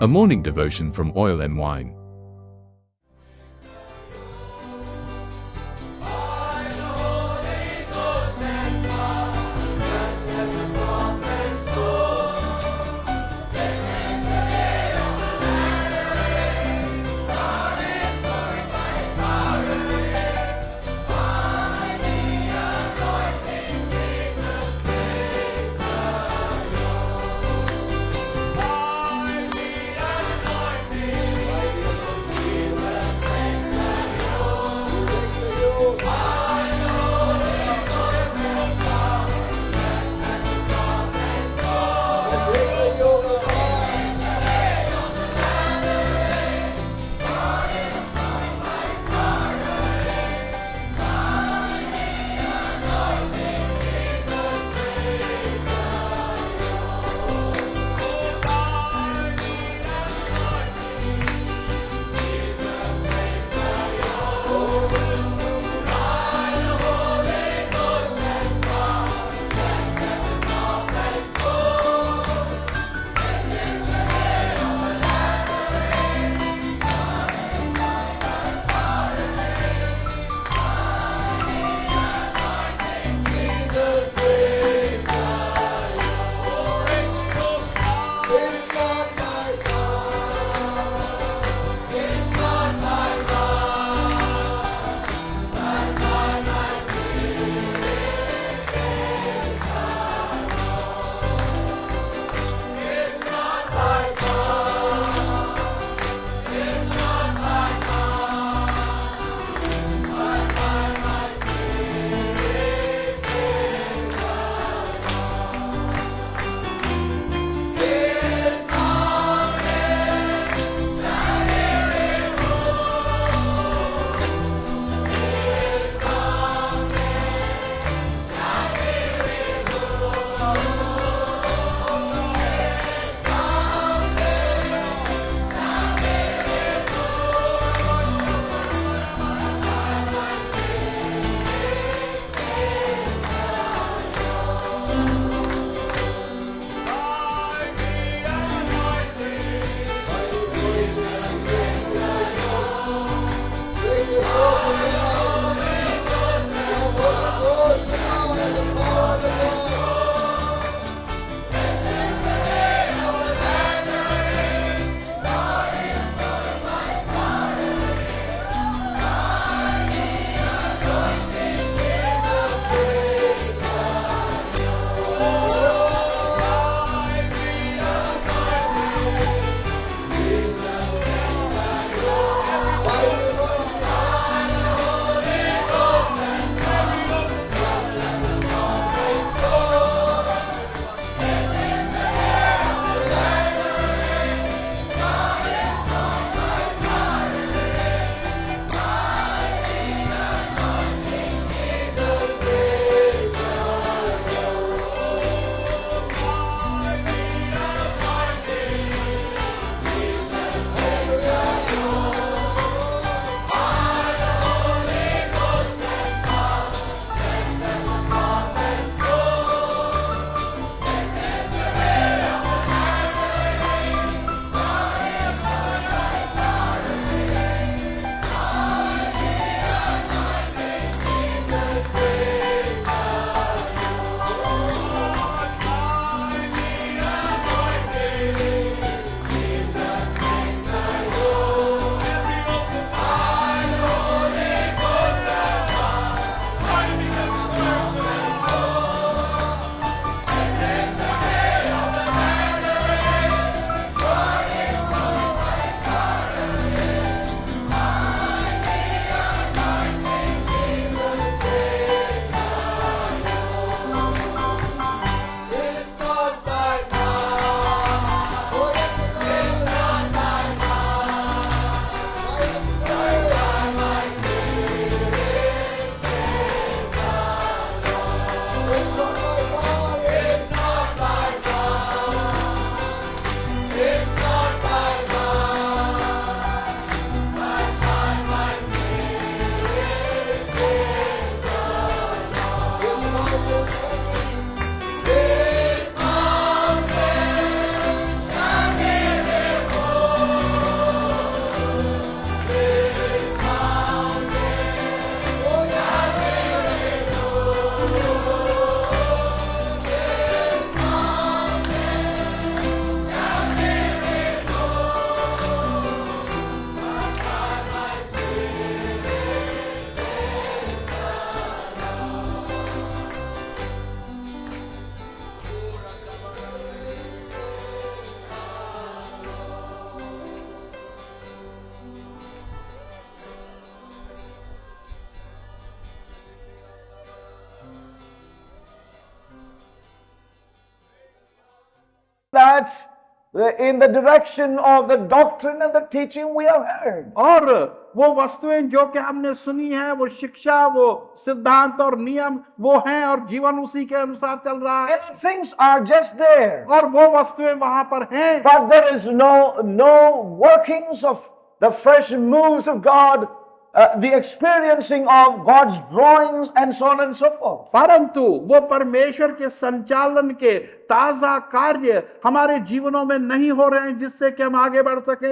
A morning devotion from Oil and Wine. that in the direction of the doctrine and the teaching we have heard. और वो वस्तुएं जो कि हमने सुनी है, वो शिक्षा, वो सिद्धांत और नियम वो हैं, और जीवन उसी के अनुसार चल रहा है, Things are just there. और वो वस्तुएं वहां पर हैं, But there is no workings of the fresh moves of God, the experiencing of God's drawings and so on and so forth. परंतु वो परमेश्वर के संचालन के ताजा कार्य हमारे जीवनों में नहीं हो रहे हैं, जिससे कि हम आगे बढ़ सके।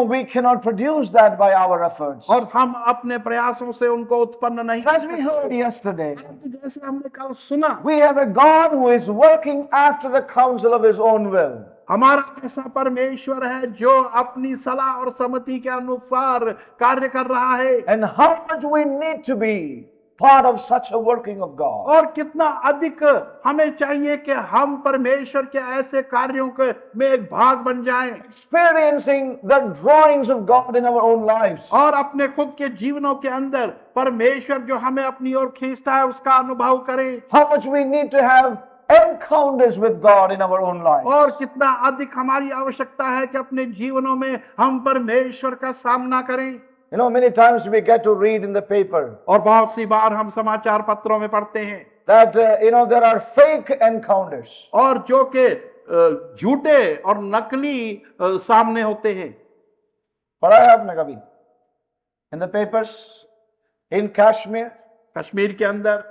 We cannot produce that by our efforts. और हम अपने प्रयासों से उनको उत्पन्न नहीं कर As we heard yesterday, सकते। जैसे हमने कल सुना, we have a God who is working after the counsel of His own will. हमारा ऐसा परमेश्वर है जो अपनी सलाह और सम्मति के अनुसार कार्य कर रहा है। And how much we need to be part of such a working of God. और कितना अधिक हमें चाहिए कि हम परमेश्वर के ऐसे कार्यों के में एक भाग बन जाएं, Experiencing the drawings of God in our own lives. और अपने खुद के जीवनों के अंदर परमेश्वर जो हमें अपनी ओर खींचता है उसका अनुभव करें। How much we need to have encounters with God in our own lives. और कितना अधिक हमारी आवश्यकता है कि अपने जीवनों में हम परमेश्वर का सामना करें। Many times we get to read in the paper और बहुत सी बार हम समाचार पत्रों में पढ़ते हैं that there are fake encounters. और जो कि झूठे और नकली सामने होते हैं। पढ़ा है आपने कभी in the papers in Kashmir, Kashmir के अंदर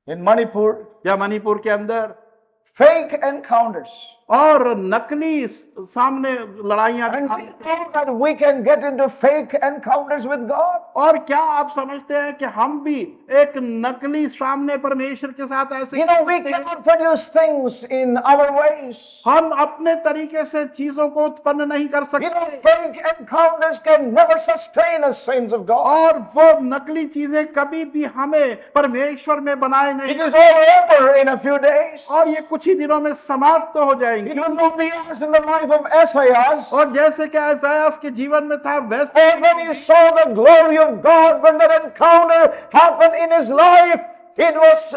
in Manipur, या मणिपुर के अंदर fake encounters. और नकली सामने लड़ाइयां And दिखाई we देती हैं। know that we can get into fake encounters with God. और क्या आप समझते हैं कि हम भी एक नकली सामने परमेश्वर के साथ ऐसे We cannot produce things in our ways. हम अपने तरीके से चीजों को उत्पन्न नहीं कर सकते। Fake encounters can never sustain us, saints of God. और वो नकली चीजें कभी भी हमें परमेश्वर में बनाए नहीं। It is all over in a few days. और ये कुछ ही दिनों में समाप्त हो जाएंगे। You know the years in the life of Esaias. और जैसे कि एसायास के जीवन में था वैसे And when he saw the glory of God, when that encounter happened in his life,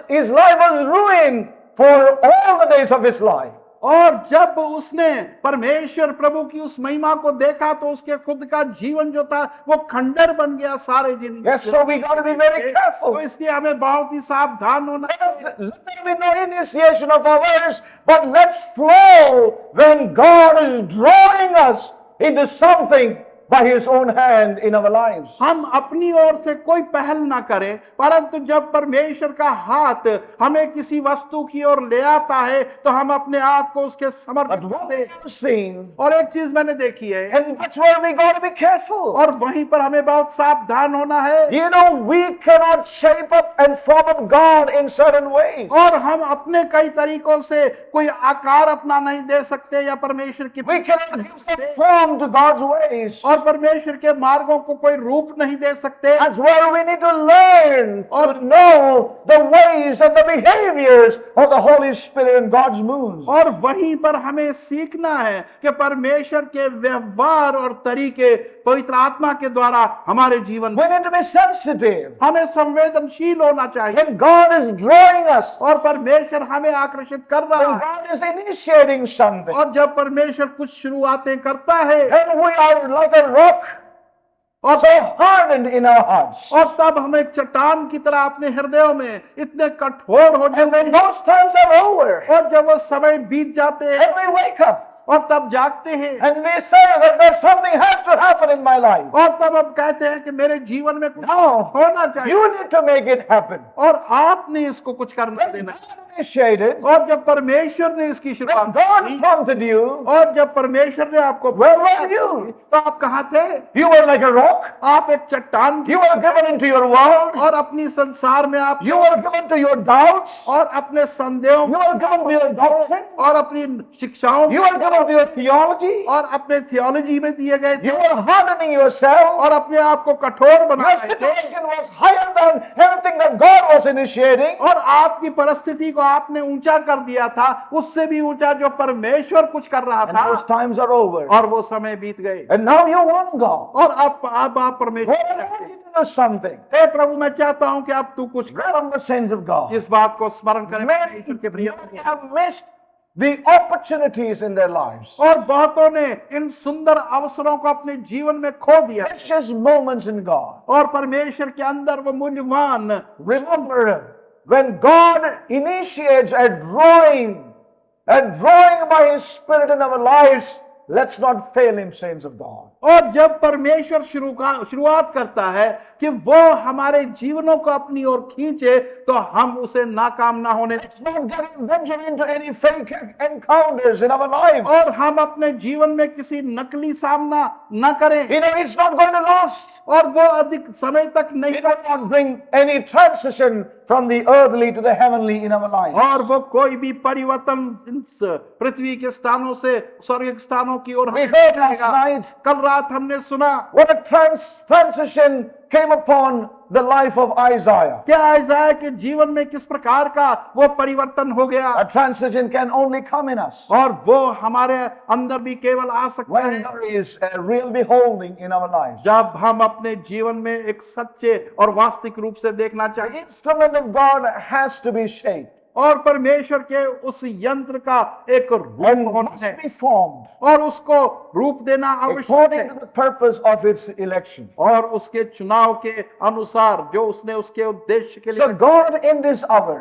his life was ruined for all the days of his life. और जब उसने परमेश्वर प्रभु की उस महिमा को देखा तो उसके खुद का जीवन जो था वो खंडर बन गया सारे दिन। Yes, so we got to be very careful. तो इसलिए हमें बहुत ही सावधान होना है। Let there be no initiation of ours, but let's flow when God is drawing us into something by His own hand in our lives. हम अपनी ओर से कोई पहल ना करें, परंतु जब परमेश्वर का हाथ हमें किसी वस्तु की ओर ले आता है तो हम अपने आप को उसके समर्पित But what कर we दें। have seen, और एक चीज मैंने देखी है, and that's where we got to be careful. और वहीं पर हमें बहुत सावधान होना है। We cannot shape up and form up God in certain ways. और हम अपने कई तरीकों से कोई आकार अपना नहीं दे सकते या परमेश्वर की We cannot give some form to God's ways. और परमेश्वर के मार्गों को कोई रूप नहीं दे सकते। That's where we need to learn to know the ways and the behaviors of the Holy Spirit and God's moves. और वहीं पर हमें सीखना है कि परमेश्वर के व्यवहार और तरीके पवित्र आत्मा के द्वारा हमारे जीवन We need to be sensitive. हमें संवेदनशील होना चाहिए। When God is drawing us, और परमेश्वर हमें आकर्षित कर रहा when है, God is initiating something, और जब परमेश्वर कुछ शुरुआतें करता है and we are like a rock, or so hardened in our hearts. और तब हम एक चट्टान की तरह अपने हृदयों में इतने कठोर हो And जाते when हैं, those times are over, और जब वो समय बीत जाते हैं and we wake up, और तब जागते हैं, and we say that there's something has to happen in my life. और तब हम कहते हैं कि मेरे जीवन में कुछ No, होना चाहिए, you need to make it happen. और आपने इसको कुछ करना When देना। God initiated, और जब परमेश्वर ने इसकी when शुरुआत God की, prompted you, और जब परमेश्वर ने आपको where were you? तो आप कहाँ थे? You were like a rock. आप एक चट्टान की You were given into your world. और अपनी संसार में आप You were given to your doubts. और अपने संदेहों You were given to your doctrine. और अपनी शिक्षाओं You were given to your theology. और अपने थियोलॉजी में दिए गए थे You were hardening yourself. और अपने आप को कठोर बना Your रहे थे situation was higher than everything that God was initiating. और आपकी परिस्थिति को आपने ऊंचा कर दिया था, उससे भी ऊंचा जो परमेश्वर कुछ कर रहा And था, those times are over. और वो समय बीत गए And now you want God. और अब आप परमेश्वर Lord, I want you to know something. हे प्रभु मैं चाहता हूं कि आप तू कुछ कर। Remember, saints of God. इस बात को स्मरण करें Many, परमेश्वर के प्रिय many have missed the opportunities in their lives, और बहुतों ने इन सुंदर अवसरों को अपने जीवन में खो दिया precious moments in God. और परमेश्वर के अंदर वो मूल्यवान Remember, when God initiates a drawing by His Spirit in our lives, let's not fail Him, saints of God. और जब परमेश्वर शुरुआत करता है कि वो हमारे जीवनों को अपनी ओर खींचे तो हम उसे नाकाम ना होने दें। Let's not venture into any fake encounters in our lives. और हम अपने जीवन में किसी नकली सामना न करें You know, it's not going to last. और वो अधिक समय तक नहीं It will not bring any transition from the earthly to the heavenly in our lives. और वो कोई भी परिवर्तन इस पृथ्वी के स्थानों से स्वर्ग के स्थानों की ओर We heard last night कल रात हमने सुना what a transition came upon the life of Isaiah. क्या आइज़ाया के जीवन में किस प्रकार का वो परिवर्तन हो गया A transition can only come in us और वो हमारे अंदर भी केवल आ सकता when है there is a real beholding in our lives. जब हम अपने जीवन में एक सच्चे और वास्तविक रूप से देखना The चाहिए instrument of God has to be shaped और परमेश्वर के उस यंत्र का एक रूप and होना must है be formed और उसको रूप देना आवश्यक according है to the purpose of its election. और उसके चुनाव के अनुसार जो उसने उसके उद्देश्य के लिए So God in this hour,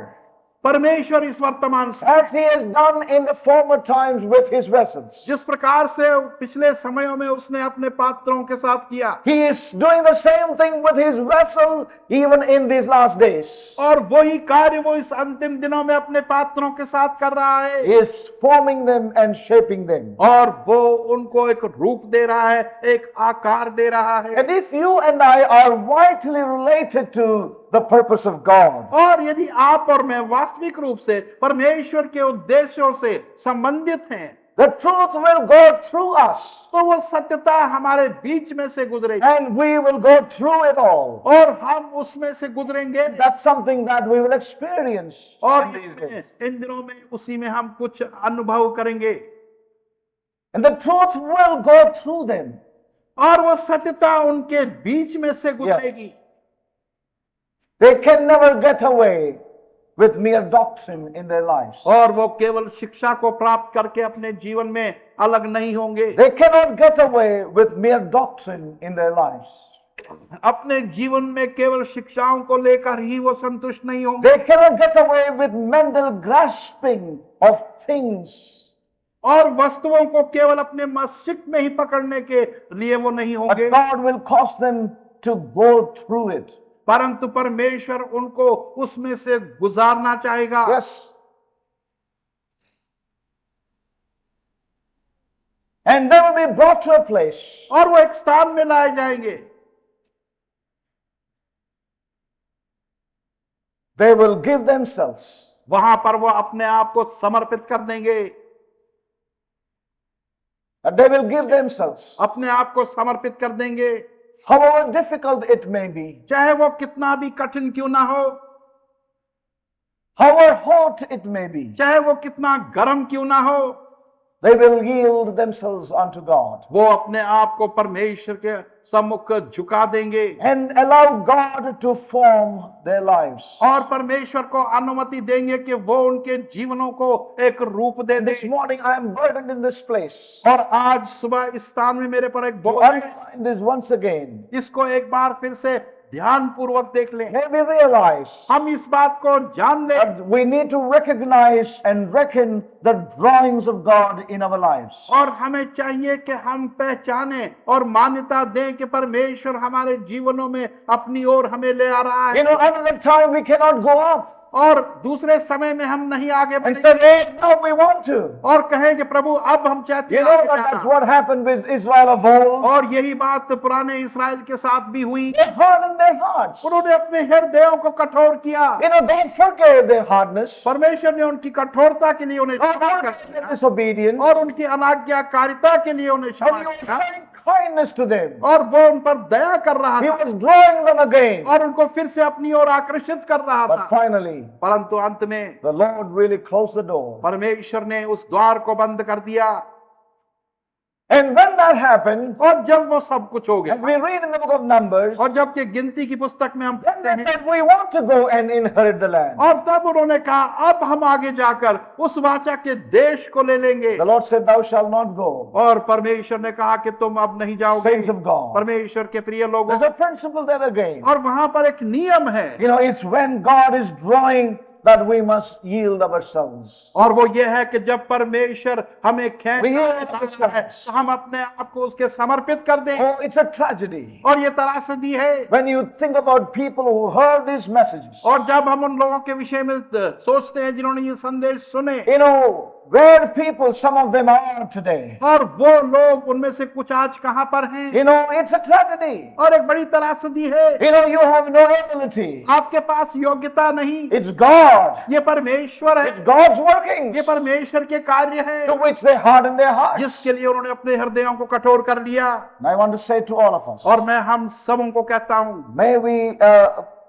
परमेश्वर इस वर्तमान समय as He has done in the former times with His vessels, जिस प्रकार से पिछले समयों में उसने अपने पात्रों के साथ किया He is doing the same thing with His vessel even in these last days. और वही कार्य वो इस अंतिम दिनों में अपने पात्रों के साथ कर रहा है He is forming them and shaping them. और वो उनको एक रूप दे रहा है एक आकार दे रहा है And if you and I are vitally related to the purpose of God, और यदि आप और मैं वास्तविक रूप से परमेश्वर के उद्देश्यों से संबंधित हैं the truth will go through us तो वो सत्यता हमारे बीच में से गुजरेगी and we will go through it all. और हम उसमें से गुजरेंगे That's something that we will experience और in these days. इन दिनों में उसी में हम कुछ अनुभव करेंगे And the truth will go through them. और वो सत्यता उनके बीच में से गुजरेगी They can never get away with mere doctrine in their lives. और वो केवल शिक्षा को प्राप्त करके अपने जीवन में अलग नहीं होंगे They cannot get away with mere doctrine in their lives. अपने जीवन में केवल शिक्षाओं को लेकर ही वो संतुष्ट नहीं होंगे They cannot get away with mental grasping of things. और वस्तुओं को केवल अपने मस्तिष्क में ही पकड़ने के लिए वो नहीं But होंगे God will cause them to go through it. परंतु परमेश्वर उनको उसमें से गुजारना चाहेगा Yes. And they will be brought to a place और वो एक स्थान में लाए जाएंगे they will give themselves. वहां पर वो अपने आप को समर्पित कर देंगे They will give themselves. अपने आप को समर्पित कर देंगे However difficult it may be, चाहे वो कितना भी कठिन क्यों ना हो however hot it may be, चाहे वो कितना गर्म क्यों ना हो they will yield themselves unto God वो अपने आप को परमेश्वर के सम्मुख झुका देंगे and allow God to form their lives. और परमेश्वर को अनुमति देंगे कि वो उनके जीवनों को एक रूप दे दे This morning I am burdened in this place और आज सुबह इस स्थान में मेरे पर एक to बोझ है underline this once again. इसको एक बार फिर से ध्यान पूर्वक देख लें May we realize हम इस बात को जान लें that we need to recognize and reckon the drawings of God in our lives. और हमें चाहिए कि हम पहचाने और मान्यता दें कि परमेश्वर हमारे जीवनों में अपनी ओर हमें ले आ रहा है You know, another time we cannot go up और दूसरे समय में हम नहीं आगे and बढ़ेंगे say, "Hey, now we want to." और कहें कि प्रभु अब हम चाहते You हैं know आगे that that's जाना। what happened with Israel of old. और यही बात पुराने इस्राएल के साथ भी हुई They hardened their hearts. उन्होंने अपने हृदयों को कठोर किया You know, God forgave their hardness. परमेश्वर ने उनकी कठोरता के लिए उन्हें God क्षमा कर forgave their दिया disobedience. और उनकी अनाज्ञाकारिता के लिए उन्हें And क्षमा He was किया showing kindness to them. और वो उन पर दया कर रहा He था was drawing them again. और उनको फिर से अपनी ओर आकर्षित कर रहा But था finally, परंतु अंत में the Lord really closed the door. परमेश्वर ने उस द्वार को बंद कर दिया And when that happened, और जब वो सब कुछ हो as गया, we read in the book of Numbers, और जब कि गिनती की पुस्तक में हम then पढ़ते they हैं, said, we want to go and inherit the land. और तब उन्होंने कहा अब हम आगे जाकर उस वाचा के देश को ले लेंगे। The Lord said, thou shalt not go. और परमेश्वर ने कहा कि तुम अब नहीं जाओगे। Saints of God. परमेश्वर के प्रिय लोगों, There's a principle there again. और वहां पर एक नियम है, You know, it's when God is drawing that we must yield ourselves. और वो ये है कि जब परमेश्वर हमें खींच We yield लाता है ourselves. तो हम अपने आप को उसके समर्पित कर दें। Oh, it's a tragedy. और ये त्रासदी है, When you think about people who heard these messages, और जब हम उन लोगों के विषय में सोचते हैं जिन्होंने ये संदेश सुने, you know, where people, some of them are today. और वो लोग उनमें से कुछ आज कहां पर हैं, You know, it's a tragedy. और एक बड़ी त्रासदी है। You know, you have no ability. आपके पास योग्यता नहीं, It's God. ये परमेश्वर है, It's God's working ये परमेश्वर के कार्य है to which they harden their hearts. जिसके लिए उन्होंने अपने हृदयों को कठोर कर लिया। And I want to say to all of us, और मैं हम सबों को कहता हूं,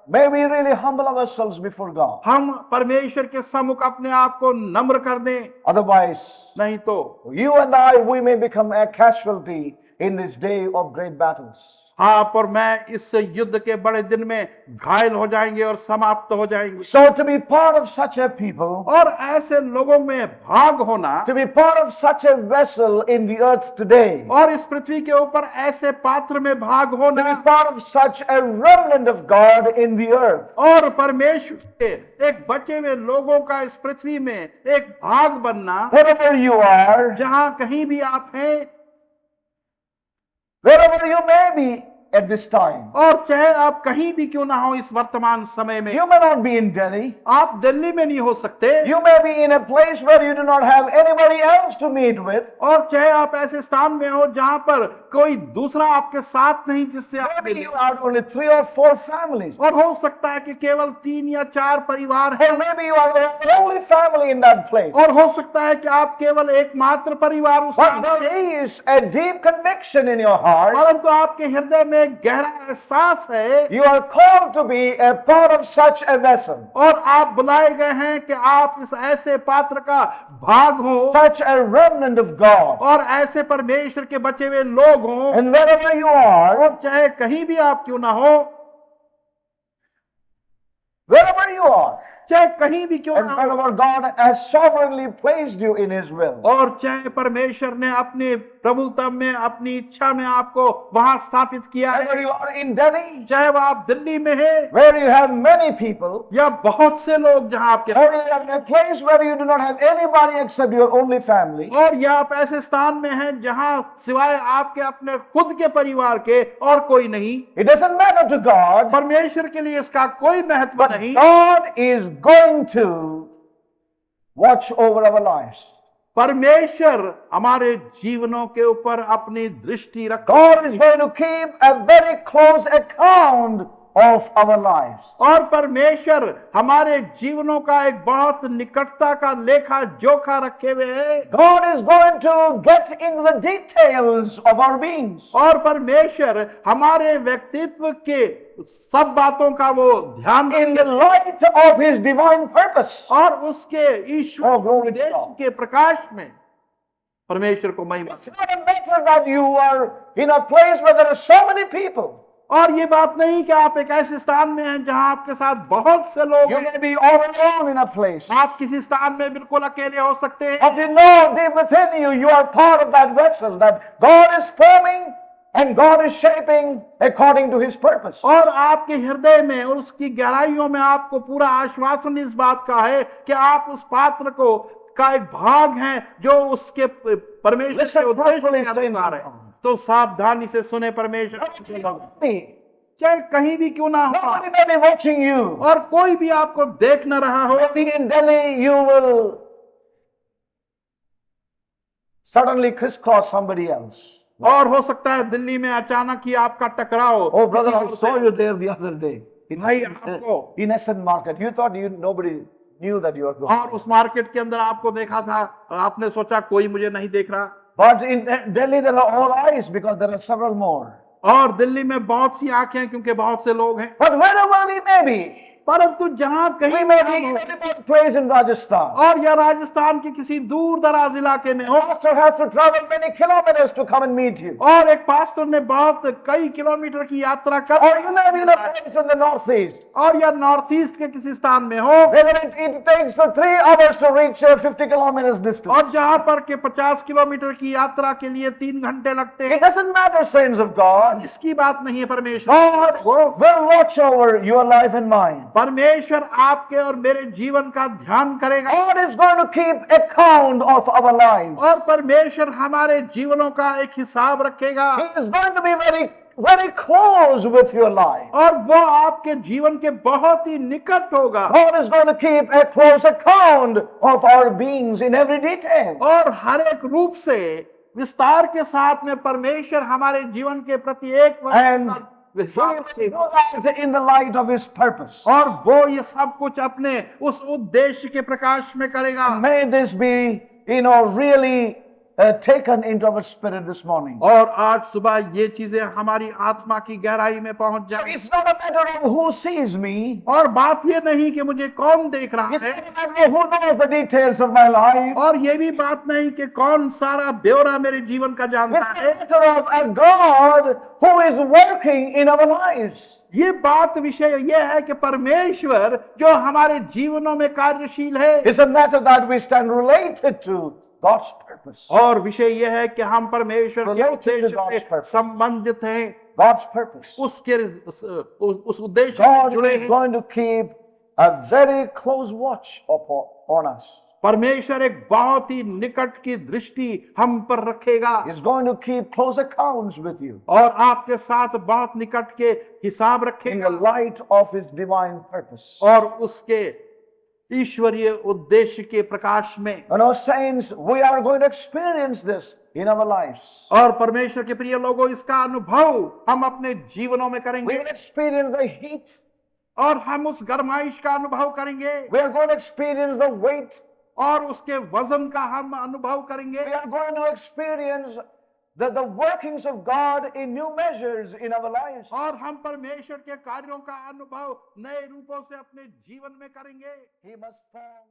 may we really humble ourselves before God. हम परमेश्वर के सम्मुख अपने आप को नम्र कर दें, Otherwise, नहीं तो you and I, we may become a casualty in this day of great battles. आप और मैं इस युद्ध के बड़े दिन में घायल हो जाएंगे और समाप्त हो जाएंगे। So to be part of such a people, और ऐसे लोगों में भाग होना, to be part of such a vessel in the earth today, और इस पृथ्वी के ऊपर ऐसे पात्र में भाग to be होना, part of such a remnant of God in the earth, और परमेश्वर के एक बचे हुए लोगों का इस पृथ्वी में एक भाग बनना, wherever you are, जहां कहीं भी आप हैं, wherever you may be at this time. और चाहे आप कहीं भी क्यों ना हो इस वर्तमान समय में, You may not be in Delhi. आप दिल्ली में नहीं हो सकते, You may be in a place where you do not have anybody else to meet with. और चाहे आप ऐसे स्थान में हो जहां पर कोई दूसरा आपके साथ नहीं जिससे आप Maybe मिले। you have only 3 or 4 families. और हो सकता है कि केवल 3 या 4 परिवार Or हैं, maybe you are the only family in that place. और हो सकता है कि आप केवल एकमात्र परिवार उस But स्थान में there हैं। is a deep conviction in your heart. परंतु आपके हृदय में एक गहरा एहसास है, You are called to be a part of such a vessel, और आप बुलाए गए हैं कि आप इस ऐसे पात्र का भाग हो, such a remnant of God. और ऐसे परमेश्वर के बचे हुए लोग हों, And wherever you are, और चाहे कहीं भी आप क्यों ना हो, wherever you are, चाहे कहीं भी क्यों and ना हो, wherever God has sovereignly placed you in His will, और चाहे परमेश्वर ने अपने प्रभुत्व में अपनी इच्छा में आपको वहां स्थापित किया है, whether you are in Delhi, चाहे वह आप दिल्ली में है where you have many people, या बहुत से लोग जहां आपके, or you are in a place where you do not have anybody except your only family, और या आप ऐसे स्थान में हैं जहां सिवाय आपके अपने खुद के परिवार के और कोई नहीं। it doesn't matter to God, परमेश्वर के लिए इसका कोई महत्व but नहीं, God is going to watch over our lives. परमेश्वर हमारे जीवनों के ऊपर अपनी दृष्टि रख, God is going to keep a very close account of our lives. और परमेश्वर हमारे जीवनों का एक बहुत निकटता का लेखा जोखा रखे हुए है, God is going to get into the details of our beings. और परमेश्वर हमारे व्यक्तित्व के सब बातों का वो ध्यान In the light of His divine purpose. और उसके ईश्वर Oh, glory to उद्देश्य God. के प्रकाश में परमेश्वर को महिमा। It's not a matter that you are in a place where there are so many people. और ये बात नहीं कि आप एक ऐसे स्थान में हैं जहां आपके साथ बहुत से लोग You हैं, may be all alone in a place. आप किसी स्थान में बिल्कुल अकेले हो सकते हैं, But you know deep within you, you are part of that vessel that God is forming and God is shaping according to His purpose. और आपके हृदय में और उसकी गहराइयों में आपको पूरा आश्वासन इस बात का है कि आप उस पात्र को का एक भाग हैं जो उसके परमेश्वर Listen के उद्देश्य carefully, के अनुसार है। तो सावधानी से सुने परमेश्वर, चाहे कहीं भी क्यों ना हो, Nobody may be watching you. और कोई भी आपको देख न रहा हो, Maybe in Delhi you will suddenly crisscross somebody else. और हो सकता है दिल्ली में अचानक ही आपका टकराव। Oh, brother, I किसी saw और you there the other day. भाई आपको In Essent Market. You thought nobody knew that you were और going. उस मार्केट के अंदर आपको देखा था, आपने सोचा कोई मुझे नहीं देख रहा। But in Delhi there are all eyes because there are several more. और दिल्ली में बहुत सी आंखें हैं क्योंकि बहुत से लोग हैं। But wherever we may be, परंतु जहाँ We कहीं may भी be हम in हो, a remote place in Rajasthan. और या राजस्थान के किसी दूर दराज इलाके में हो, Pastor has to travel many kilometers to come and meet you. और एक पास्टर ने बहुत कई किलोमीटर की यात्रा कर, Or you may be in a place in the northeast. और या नॉर्थ ईस्ट के किसी स्थान में हो, Whether it takes 3 hours to reach 50 kilometers distance. और जहाँ पर के 50 किलोमीटर की यात्रा के लिए 3 घंटे लगते It हैं, doesn't matter, saints of God. इसकी बात नहीं है। परमेश्वर God will watch over your life and mine. परमेश्वर आपके और मेरे जीवन का ध्यान करेगा, God is going to keep account of our lives. और परमेश्वर हमारे जीवनों का एक हिसाब रखेगा, He is going to be very, very close with your life. और वो आपके जीवन के बहुत ही निकट होगा, God is going to keep a close account of our beings in every detail. और हर एक रूप से विस्तार के साथ में परमेश्वर हमारे जीवन के प्रत्येक And वस्तु का He हिसाब will से, do that in the light of His purpose. और वो ये सब कुछ अपने उस उद्देश्य के प्रकाश में करेगा। May this be, really taken into our spirit this morning. और आज सुबह ये चीजें हमारी आत्मा की गहराई में पहुंच So जाए, it's not a matter of who sees me. और बात ये नहीं कि मुझे कौन देख रहा It's है, not a matter of who knows the details of my life. और ये भी बात नहीं कि कौन सारा ब्यौरा मेरे जीवन का जानता It's a है। matter of a God who is working in our lives. ये बात विषय ये है कि परमेश्वर जो हमारे जीवनों में कार्यशील है, It's a matter that we stand related to God's purpose. और विषय ये है कि हम परमेश्वर के Related to उद्देश्य God's से purpose. संबंधित हैं, God's purpose. उसके उस उद्देश्य से God जुड़े is हैं। going to keep a very close watch on us. परमेश्वर एक बहुत ही निकट की दृष्टि हम पर रखेगा, He's going to keep close accounts with you और आपके साथ बहुत निकट के हिसाब in रखेगा, the light of His divine purpose. और उसके ईश्वरीय उद्देश्य के प्रकाश में। Saints, we are going to experience this in our lives. और परमेश्वर के प्रिय लोगों, इसका अनुभव हम अपने जीवनों में We करेंगे, will experience the heat. और हम उस गर्माइश का अनुभव करेंगे, We are going to experience the weight. और उसके वजन का हम अनुभव करेंगे, We are going to experience the workings of God in new measures in our lives. और हम परमेश्वर के कार्यों का अनुभव नए रूपों से अपने जीवन में करेंगे। He must form